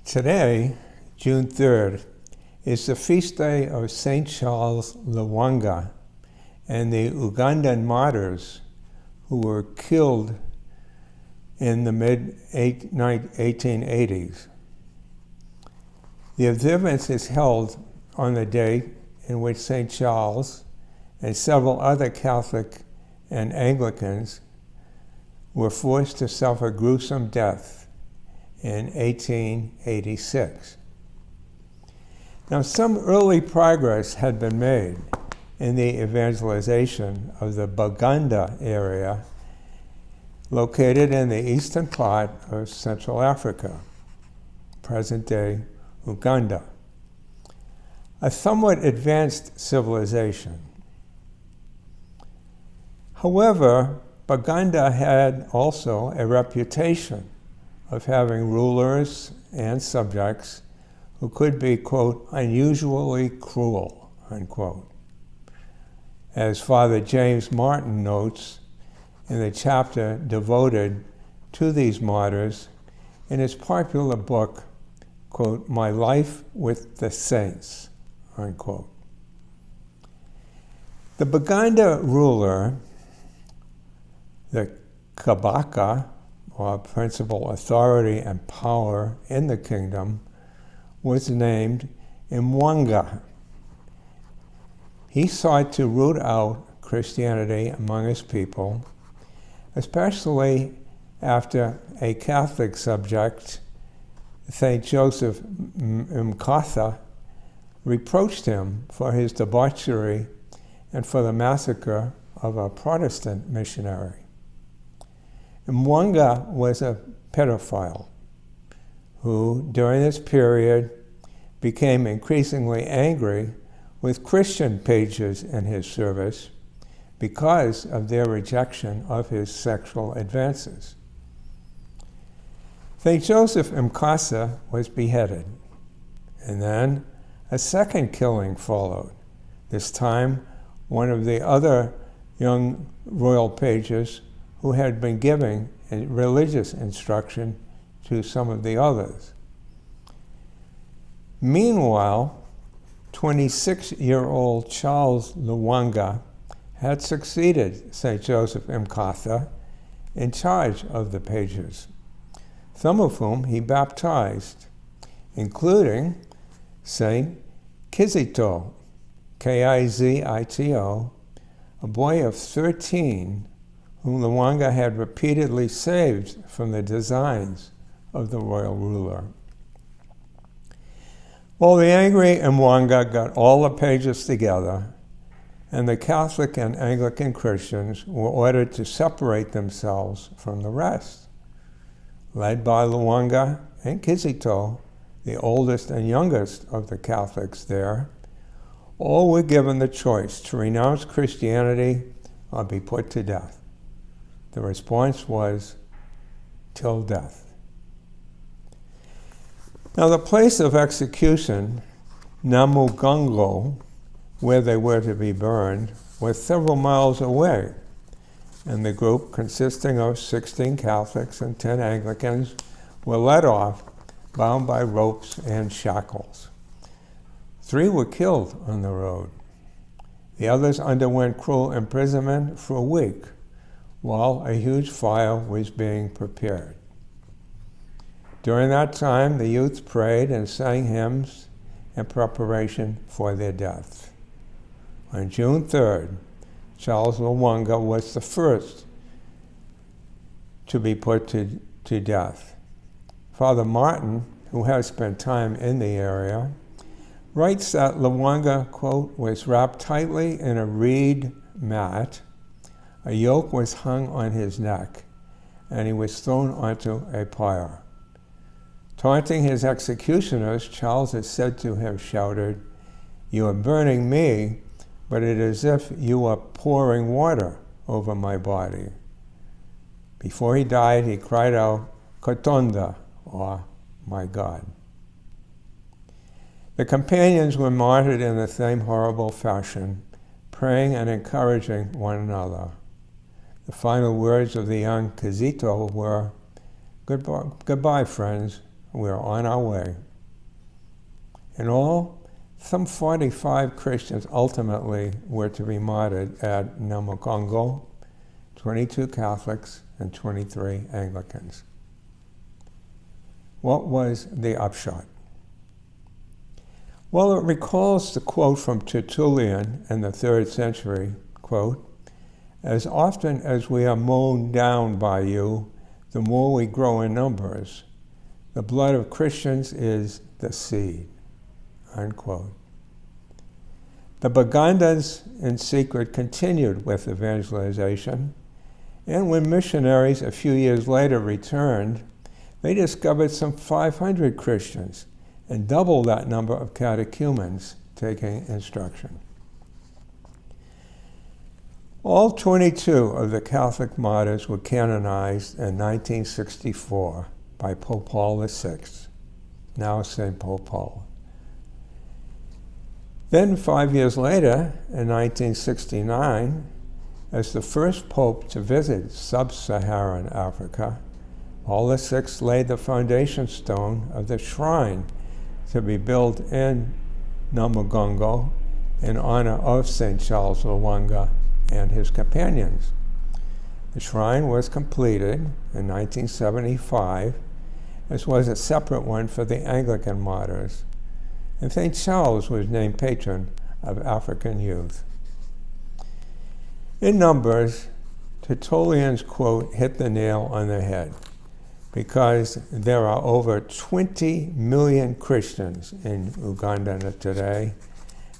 Today, June 3rd, is the feast day of St. Charles Lwanga and the Ugandan martyrs who were killed in the mid-1880s. The observance is held on the day in which St. Charles and several other Catholic and Anglicans were forced to suffer gruesome death in 1886. Now, some early progress had been made in the evangelization of the Buganda area located in the eastern part of Central Africa, present-day Uganda, a somewhat advanced civilization. However, Buganda had also a reputation of having rulers and subjects who could be, quote, unusually cruel, unquote. As Father James Martin notes in the chapter devoted to these martyrs in his popular book, quote, My Life with the Saints, unquote. The Buganda ruler, the Kabaka, or principal authority and power in the kingdom, was named Lwanga. He sought to root out Christianity among his people, especially after a Catholic subject, St. Joseph Mkatha, reproached him for his debauchery and for the massacre of a Protestant missionary. Lwanga was a pedophile who, during this period, became increasingly angry with Christian pages in his service because of their rejection of his sexual advances. St. Joseph Mkasa was beheaded, and then a second killing followed. This time, one of the other young royal pages who had been giving religious instruction to some of the others. Meanwhile, 26-year-old Charles Lwanga had succeeded St. Joseph Mkatha in charge of the pages, some of whom he baptized, including St. Kizito, K-I-Z-I-T-O, a boy of 13 whom Lwanga had repeatedly saved from the designs of the royal ruler. Well, the angry Lwanga got all the pages together, and the Catholic and Anglican Christians were ordered to separate themselves from the rest. Led by Lwanga and Kizito, the oldest and youngest of the Catholics there, all were given the choice to renounce Christianity or be put to death. The response was, till death. Now, the place of execution, Namugongo, where they were to be burned, was several miles away, and the group, consisting of 16 Catholics and 10 Anglicans, were led off, bound by ropes and shackles. 3 were killed on the road. The others underwent cruel imprisonment for a week, while a huge fire was being prepared. During that time, the youth prayed and sang hymns in preparation for their death. On June 3rd, Charles Lwanga was the first to be put to death. Father Martin, who has spent time in the area, writes that Lwanga, quote, was wrapped tightly in a reed mat. A yoke was hung on his neck, and he was thrown onto a pyre. Taunting his executioners, Charles is said to have shouted, "You are burning me, but it is as if you are pouring water over my body." Before he died, he cried out, "Katonda," or "my God." The companions were martyred in the same horrible fashion, praying and encouraging one another. The final words of the young Kizito were, "Goodbye, friends. we're on our way. In all, some 45 Christians ultimately were to be martyred at Namugongo, 22 Catholics and 23 Anglicans. What was the upshot? Well, it recalls the quote from Tertullian in the 3rd century, quote, "As often as we are mown down by you, the more we grow in numbers. The blood of Christians is the seed," unquote. The Bagandas in secret continued with evangelization, and when missionaries a few years later returned, they discovered some 500 Christians and double that number of catechumens taking instruction. All 22 of the Catholic martyrs were canonized in 1964 by Pope Paul VI, now St. Pope Paul. Then 5 years later, in 1969, as the first pope to visit sub-Saharan Africa, Paul VI laid the foundation stone of the shrine to be built in Namugongo in honor of St. Charles Lwanga and his companions. The shrine was completed in 1975, as was a separate one for the Anglican martyrs, and St. Charles was named patron of African youth. In numbers, Tertullian's quote hit the nail on the head, because there are over 20 million Christians in Uganda today,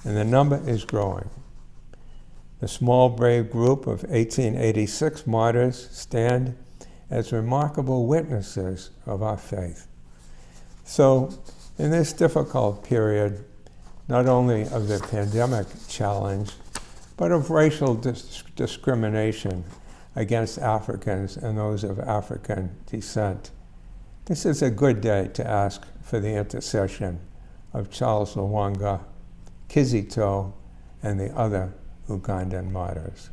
and the number is growing. The small, brave group of 1886 martyrs stand as remarkable witnesses of our faith. So, in this difficult period, not only of the pandemic challenge, but of racial discrimination against Africans and those of African descent, this is a good day to ask for the intercession of Charles Lwanga, Kizito, and the other Ugandan martyrs.